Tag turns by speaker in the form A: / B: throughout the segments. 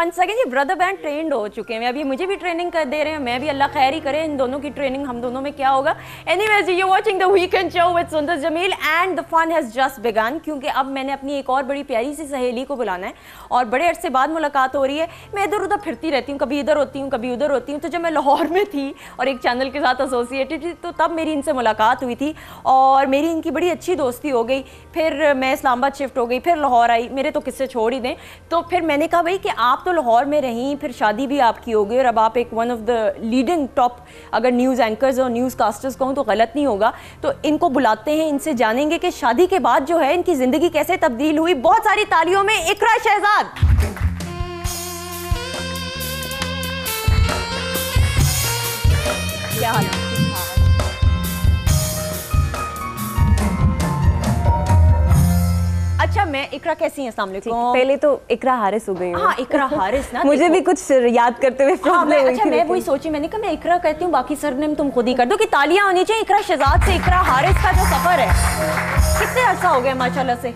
A: 1 second, ये brother band trend हो चुके हैं, अभी मुझे भी ट्रेनिंग कर दे रहे हैं, मैं भी अल्लाह खैर ही करे, इन दोनों की ट्रेनिंग हम दोनों में क्या होगा. Anyways, you watching the weekend show with Sundar Jamil and the fun has just begun, क्योंकि अब मैंने अपनी एक और बड़ी प्यारी सी सहेली को बुलाना है और बड़े अरसे बाद मुलाकात हो रही है. मैं इधर उधर फिरती रहती हूँ, कभी इधर होती हूँ कभी उधर होती हूँ. तो जब मैं लाहौर में थी और एक चैनल के साथ एसोसिएटेड थी तो तब मेरी इनसे मुलाकात हुई थी और मेरी इनकी बड़ी अच्छी दोस्ती हो गई. फिर मैं इस्लामाबाद शिफ्ट हो गई, फिर लाहौर आई, मेरे तो किस्से छोड़ ही दें. तो फिर मैंने कहा भाई कि आप तो लाहौर में रहीं, फिर शादी भी आपकी हो गई और अब आप एक one of the leading top अगर न्यूज़ एंकर्स और न्यूज़ कास्टर्स कहूँ तो गलत नहीं होगा. तो इनको बुलाते हैं, इनसे जानेंगे कि शादी के बाद जो है इनकी ज़िंदगी कैसे तब्दील हुई. बहुत सारी तालियों में इकरा शहजाद. क्या हाल है? अच्छा, मैं इकरा कैसी हैं? अस्सलाम वालेकुम.
B: पहले तो इकरा हारिस हो गई हूँ.
A: हाँ, इकरा हारिस ना.
B: मुझे भी कुछ याद करते हुए प्रॉब्लम हुई थी.
A: मैं वही सोची, मैंने कहा मैं इकरा कहती हूँ, बाकी सरनेम तुम खुद ही कर दो. कि तालियां होनी चाहिए इकरा शहजाद से. इकरा हारिस का जो सफर है कितने अर्सा हो गया माशाल्लाह से?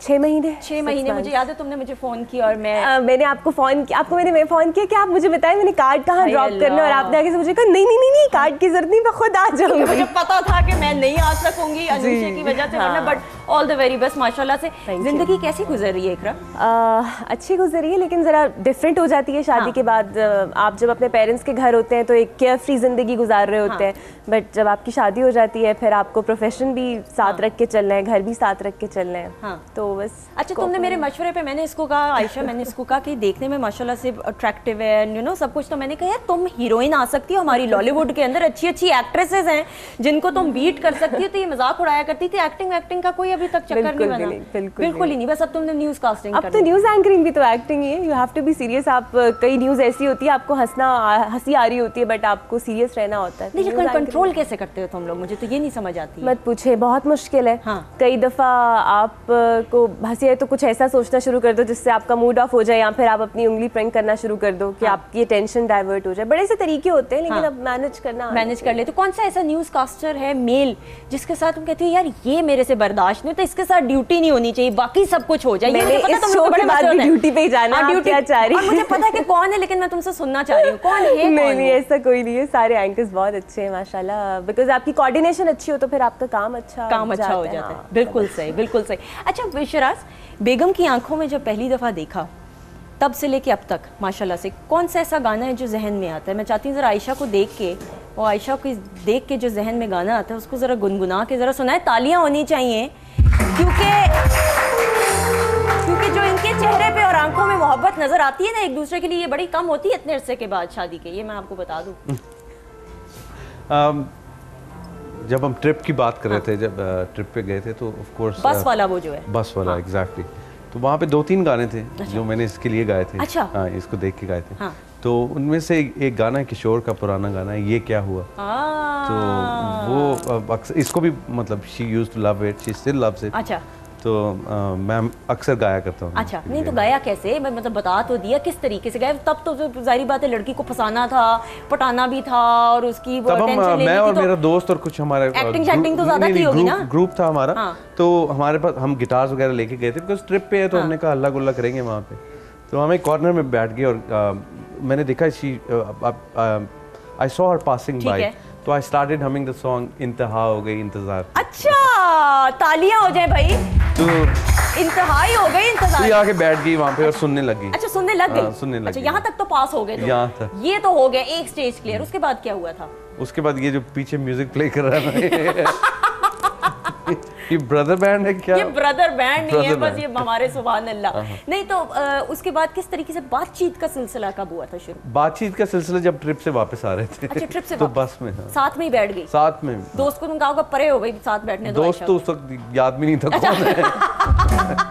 B: 6 महीने.
A: 6 महीने. मुझे याद है तुमने मुझे फोन किया और
B: मैंने आपको फोन किया, आपको मैंने फोन किया कि आप मुझे बताएं मैंने कार्ड कहाँ ड्रॉप करना, और आपने आगे से मुझे कहा नहीं कार्ड की जरूरत नहीं, मैं खुद आ जाऊंगी.
A: मुझे पता था कि मैं नहीं आ सकूंगी अनुषा की वजह से, वरना but all the very best माशाल्लाह से. जिंदगी कैसी गुजर रही है इकरा?
B: अच्छी गुजर रही है, लेकिन ज़रा डिफरेंट हो जाती है शादी के बाद. आप जब अपने पेरेंट्स के घर होते हैं तो एक केयर फ्री ज़िंदगी गुजार रहे होते हैं, बट जब आपकी शादी हो जाती है फिर आपको प्रोफेशन भी साथ रख के चलना है, घर भी साथ रख के चलना है. तो बस.
A: अच्छा, तुमने मेरे मशवरे पे, मैंने इसको कहा आयशा, मैंने इसको कहा कि देखने में माशाल्लाह से अट्रैक्टिव है एंड यू नो सब कुछ. तो मैंने कहा यार तुम हीरोइन आ सकती हो, हमारी लॉलीवुड के अंदर अच्छी अच्छी एक्ट्रेसेस हैं जिनको तुम बीट कर सकती हो. तो ये मजाक उड़ाया करती थी. एक्टिंग का कोई अभी तक चक्कर नहीं बना. बिल्कुल ही नहीं. बस अब तुमने न्यूज़ कास्टिंग,
B: अब तो न्यूज़ एंकरिंग भी तो एक्टिंग ही है. You have to be serious. आप कई न्यूज़ ऐसी होती है आपको हंसी आ रही होती है बट आपको सीरियस रहना होता है.
A: नहीं, कंट्रोल कैसे करते हो तुम लोग? मुझे तो ये नहीं समझ आती.
B: मत पूछे, बहुत मुश्किल है. कई दफ़ा आपको हंसी है तो कुछ ऐसा सोचना शुरू कर दो जिससे आपका मूड ऑफ हो जाए, या फिर आप अपनी उंगली पॉइंट करना शुरू कर दो कि आपकी टेंशन डाइवर्ट हो जाए. बड़े से तरीके होते हैं, लेकिन अब मैनेज कर ले. तो कौन सा ऐसा न्यूज़ कास्टर है मेल जिसके साथ तुम कहती हो यार ये मेरे से बर्दाश्त नहीं, तो इसके साथ ड्यूटी नहीं होनी चाहिए, बाकी सब कुछ हो जाए. मैंने इस शो के बाद भी ड्यूटी पे ही जाना है. आप क्या चाह रही हैं?
A: मुझे पता है कि कौन है, लेकिन मैं तुमसे सुनना चाह रही हूँ कौन है.
B: नहीं, ऐसा कोई नहीं है. सारे एंकर्स बहुत अच्छे हैं माशाल्लाह. बिकॉज आपकी कोऑर्डिनेशन अच्छी हो तो फिर आपका काम अच्छा हो जाता है.
A: बिल्कुल सही, बिल्कुल सही. अच्छा शिराज, बेगम की आंखों में जब पहली दफ़ा देखा तब से लेके अब तक माशाल्लाह से कौन सा ऐसा गाना है जो जहन में आता है? मैं चाहती हूँ ज़रा आयशा को देख के और आयशा को देख के जो जहन में गाना आता है उसको ज़रा गुनगुना के ज़रा सुनाए. तालियां होनी चाहिए क्योंकि जो इनके चेहरे पे और आंखों में मोहब्बत नज़र आती है ना एक दूसरे के लिए, ये बड़ी कम होती है इतने अरसे के बाद शादी के. ये मैं आपको बता दूँ.
C: जब हम ट्रिप की बात कर रहे थे, जब ट्रिप पे गए थे तो ऑफ कोर्स
A: बस वाला वो जो है
C: बस वाला एग्जैक्टली. तो वहाँ पे 2-3 गाने थे जो मैंने इसके लिए गाए थे.
A: अच्छा.
C: हाँ, इसको देख के गाए थे. तो उनमें से एक गाना किशोर का पुराना गाना है, ये क्या हुआ. तो वो अक्सर इसको भी मतलब she used to love it, she still loves it.
A: अच्छा.
C: तो मैं अक्सर गाया करता हूँ.
A: अच्छा. नहीं तो गाया कैसे, मतलब बता तो दिया किस तरीके से गाया. तब तो जाहिर बात है लड़की को फंसाना था, पटाना भी था और उसकी वो
C: टेंशन लेनी थी. मैं और मेरा दोस्त और कुछ हमारे
A: एक्टिंग तो ज्यादा की होगी ना.
C: ग्रुप था हमारा. तो हमारे पास हम गिटार्स वगैरह लेके गए थे बिकॉज ट्रिप पे है तो हमने कहा हल्ला गुल्ला करेंगे वहाँ पे. तो हम एक कॉर्नर में बैठ गए और मैंने देखा I saw her passing by, तो I started humming the song इंतहा हो गई इंतजार.
A: अच्छा, तालियां हो जाए भाई. तो इंतहाई हो गई इंतजार.
C: तो आके बैठ गई वहाँ पे और सुनने लगी.
A: अच्छा, सुनने लग गई.
C: सुनने लगी.
A: अच्छा, यहाँ तक तो पास हो गए.
C: यहाँ तक
A: ये तो हो गया एक स्टेज क्लियर. उसके बाद क्या हुआ था?
C: उसके बाद ये जो पीछे म्यूजिक प्ले कर रहा है ये ब्रदर बैंड है क्या?
A: ये ब्रदर बैंड नहीं है, बस ये हमारे सुभान अल्लाह. नहीं तो उसके बाद किस तरीके से बातचीत का सिलसिला कब हुआ था शुरू?
C: बातचीत का सिलसिला जब ट्रिप से वापस आ रहे थे.
A: अच्छा, ट्रिप से
C: तो बस में
A: साथ में ही बैठ गई.
C: साथ में
A: दोस्त को तुम कहा होगा परे हो भाई साथ बैठने दो.
C: दोस्त तो उस वक्त याद भी नहीं था कौन है.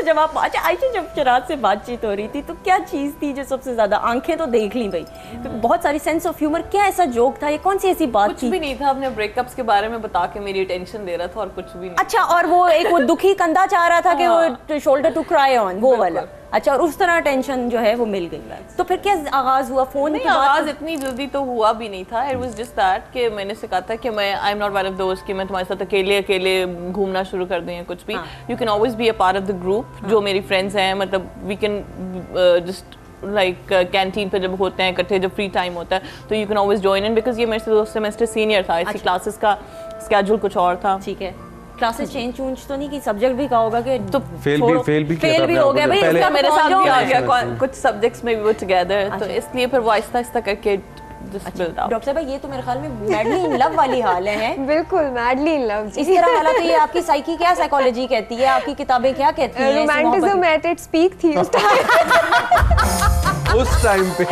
A: जब आप आयशा जब चिराग से बातचीत हो रही थी तो क्या चीज़ थी जो सबसे ज्यादा, आंखें तो देख ली भाई, बहुत सारी सेंस ऑफ ह्यूमर, क्या ऐसा जोक था, ये कौन सी ऐसी बात
D: कुछ भी नहीं था. अपने ब्रेकअप्स के बारे में बता के मेरी टेंशन दे रहा था और कुछ भी नहीं.
A: अच्छा, और वो एक वो दुखी कंधा चाह रहा था कि वो शोल्डर टू क्राई ऑन, वो वाला. अच्छा, और उस तरह टेंशन जो है वो मिल गई. तो फिर क्या आगाज हुआ फोन
D: नहीं,
A: की बात?
D: आगाज इतनी जल्दी तो हुआ भी नहीं था. इट वाज जस्ट दैट कि मैंने से कहा था कि मैं I am not one of दोस्त कि मैं तुम्हारे साथ अकेले घूमना शुरू कर दूं या कुछ भी. You can always be a part of the group. जो मेरी फ्रेंड्स हैं, मतलब we can just like canteen पे जब होते हैं इकट्ठे, जब फ्री टाइम होता है तो you can always join in, because ये मेरे से 2 सेमेस्टर सीनियर था. इसी क्लासेस का स्केड्यूल कुछ और था.
A: ठीक है. क्लासेस चेंज तो नहीं की, सब्जेक्ट भी कहा होगा कि तो
C: फेल भी
A: हो गया भाई,
D: इसका मेरे साथ भी आ गया.
C: पहले-
D: कुछ सब्जेक्ट्स में भी वो टुगेदर, तो इसलिए फिर वो आहिस्ता आहिस्ता करके जस्ट बिल्ड अप.
A: डॉक्टर साहब, ये तो मेरे ख्याल में मैडली इन लव वाली हाल है.
B: बिल्कुल मैडली इन लव.
A: इस तरह वाला तो ये आपकी साइकी क्या साइकोलॉजी कहती है, आपकी किताबें क्या कहती हैं?
B: रोमांटिज्म एट इट्स पीक थी उस
C: टाइम पे.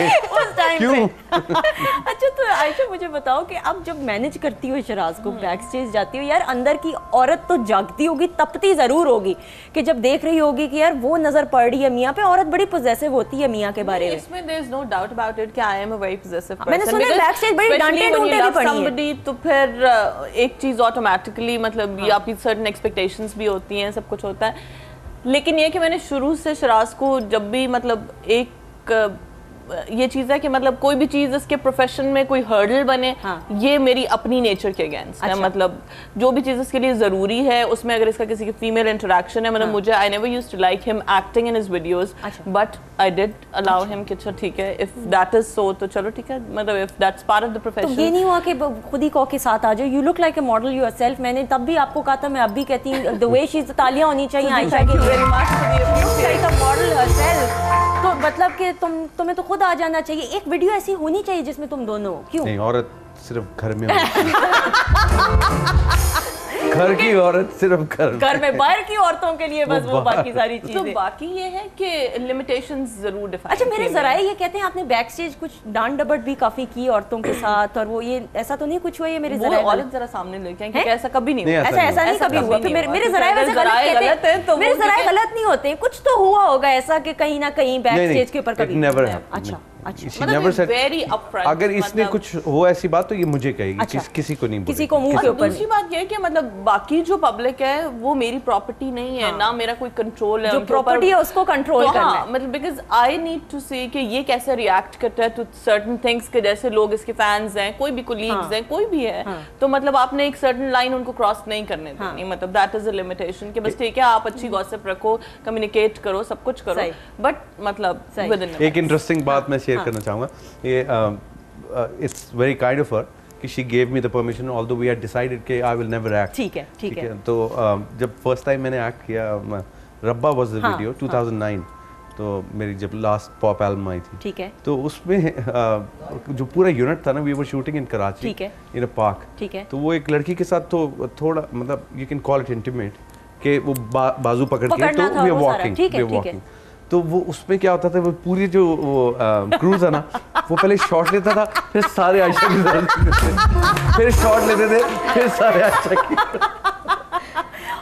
C: क्यों?
A: अच्छा, तो आयशा मुझे बताओ कि अब जब मैनेज करती हो शराज को, बैक स्टेज जाती हो, यार अंदर की औरत तो जागती होगी, तपती जरूर होगी कि जब देख रही होगी कि यार वो नजर पड़ रही है मियाँ पे. औरत बड़ी पोजेसिव होती है मियाँ के बारे में.
D: इसमें there is no doubt about it कि I am a very possessive person.
A: मैंने सुना बैक स्टेज बड़ी डांटे डूंटे भी पड़ी हैं.
D: तो फिर एक चीज ऑटोमेटिकली, मतलब ये आपकी सर्टेन एक्सपेक्टेशंस भी होती हैं, सब कुछ होता है. लेकिन ये कि मैंने शुरू से शराज को जब भी, मतलब एक ये चीज़ है कि मतलब कोई भी चीज़ इसके प्रोफेशन में कोई हर्डल बने, ये मेरी अपनी नेचर के अगेंस्ट है. मतलब जो भी चीज़ इसके लिए ज़रूरी है, उसमें अगर इसका किसी की फीमेल इंटरेक्शन है, मतलब मुझे I never used to like him acting in his videos, but I did allow him कि अच्छा ठीक है, इफ दैट इज सो तो चलो ठीक है, मतलब if that's part of the profession.
A: तो ये नहीं हुआ कि खुद ही कहो के साथ आ जाओ, you look like a model yourself. मैंने तब भी आपको कहा था, मैं अब भी कहती हूँ, द वे शी इज, तालियां होनी चाहिए आयशा की. Very much like a model herself. तो मतलब कि तुम्हें तो खुद आ जाना चाहिए. एक वीडियो ऐसी होनी चाहिए जिसमें तुम दोनों हो. क्यों
C: नहीं, औरत सिर्फ घर में घर की औरत सिर्फ घर
A: में, बाहर की औरतों के लिए बस वो बाकी सारी चीजें.
D: तो बाकी ये है कि लिमिटेशंस जरूर डिफाइन.
A: अच्छा, मेरे जराए ये कहते हैं आपने बैक स्टेज कुछ डांट डबट भी काफी की औरतों के साथ, और वो ये ऐसा तो नहीं कुछ हुआ? ये मेरे जराए
D: औरत जरा सामने लेके आएं कि ऐसा कभी नहीं हुआ.
A: ऐसा नहीं कभी हुआ. फिर मेरे जराए वैसे गलत हैं, तो मेरे जराए गलत नहीं होते. कुछ तो हुआ होगा ऐसा कि कहीं ना कहीं बैक स्टेज के ऊपर कभी.
C: अच्छा,
D: मतलब
C: अगर इसने कुछ हो ऐसी बात तो ये मुझे कहेगी, किसी को नहीं,
A: किसी को मुंह के ऊपर.
D: दूसरी बात ये है कि मतलब बाकी जो पब्लिक है वो मेरी प्रॉपर्टी नहीं है, ना मेरा कोई कंट्रोल है.
A: जो प्रॉपर्टी है उसको कंट्रोल करना है.
D: मतलब बिकॉज आई नीड टू सी कि ये कैसे रिएक्ट करता है टू सर्टेन थिंग्स, के जैसे लोग इसके फैंस हैं, कोई भी कोलीग्स हैं, कोई भी है, तो मतलब आपने एक सर्टेन लाइन उनको क्रॉस नहीं करने देनी. मतलब दैट इज अ लिमिटेशन कि बस ठीक है, आप अच्छी गॉसिप रखो, कम्युनिकेट करो, सब कुछ करो, बट मतलब विद इन.
C: एक इंटरेस्टिंग बात मैं शेयर करना चाहूँगा. ये it's very kind of her कि she gave me the permission, although we had decided कि आई विल नेवर एक्ट.
A: ठीक है.
C: तो जब फर्स्ट टाइम मैंने एक्ट किया, रब्बा वाज द वीडियो 2009, तो मेरी जब लास्ट पॉप एल्बम आई थी.
A: ठीक है.
C: तो उसमें जो पूरा यूनिट था ना, we were shooting in Karachi in a park.
A: ठीक है.
C: तो वो एक लड़की के साथ तो थोड़ा, मतलब you can call it intimate, कि वो बाजू पकड़ के, तो वी आर वॉकिंग. तो वो उसमें क्या होता था, वो पूरी जो क्रूज है ना, वो पहले शॉट लेता था, फिर सारे आयशा की फिर शॉट लेते थे, फिर सारे आयशा की.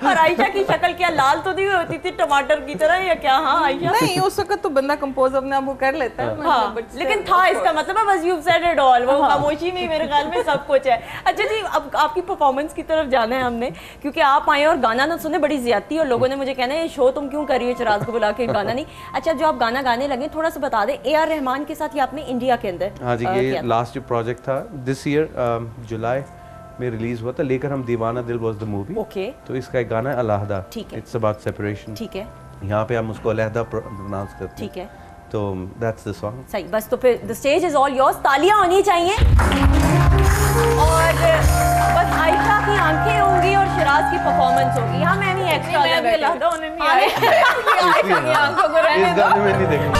A: और आयशा की शक्ल क्या लाल तो नहीं होती थी टमाटर की तरह या क्या? हाँ आयशा.
D: नहीं, उस वक्त तो बंदा कंपोज अपने आप को कर लेता है.
A: हाँ, लेकिन था इसका मतलब है बस यू सेड इट ऑल. वो खामोशी में मेरे ख्याल में सब कुछ है. अच्छा जी, अब आपकी परफॉर्मेंस की तरफ जाना है हमने, क्योंकि आप आए और गाना ना सुने, बड़ी ज्यादती, और लोगों ने मुझे कहना है शो तुम क्यों कर रही हो शराज को बुला के, गाना नहीं. अच्छा, जो आप गाना गाने लगे, थोड़ा सा बता दें. ए आर रहमान के साथ ये आपने इंडिया के अंदर.
C: हाँ जी, ये लास्ट जो प्रोजेक्ट था दिस ईयर जुलाई में रिलीज हुआ था, लेकर हम दीवाना दिल वाज द मूवी.
A: ओके.
C: तो इसका एक गाना है अलहदा, इट्स अबाउट सेपरेशन.
A: ठीक है.
C: यहाँ पे हम उसको अलहदा प्रोनाउंस करते हैं.
A: ठीक है.
C: तो दैट्स द सॉन्ग.
A: सही. बस तो फिर the stage is all yours. तालियां होनी चाहिए. और बस आयशा की आंखें होंगी और शिराज की परफॉर्मेंस होगी. यहाँ मैं भी एक्स्ट्रा
D: अलहदा होने नहीं आई. आयशा की आंखों को रहने
C: इस गाने में नहीं देखा.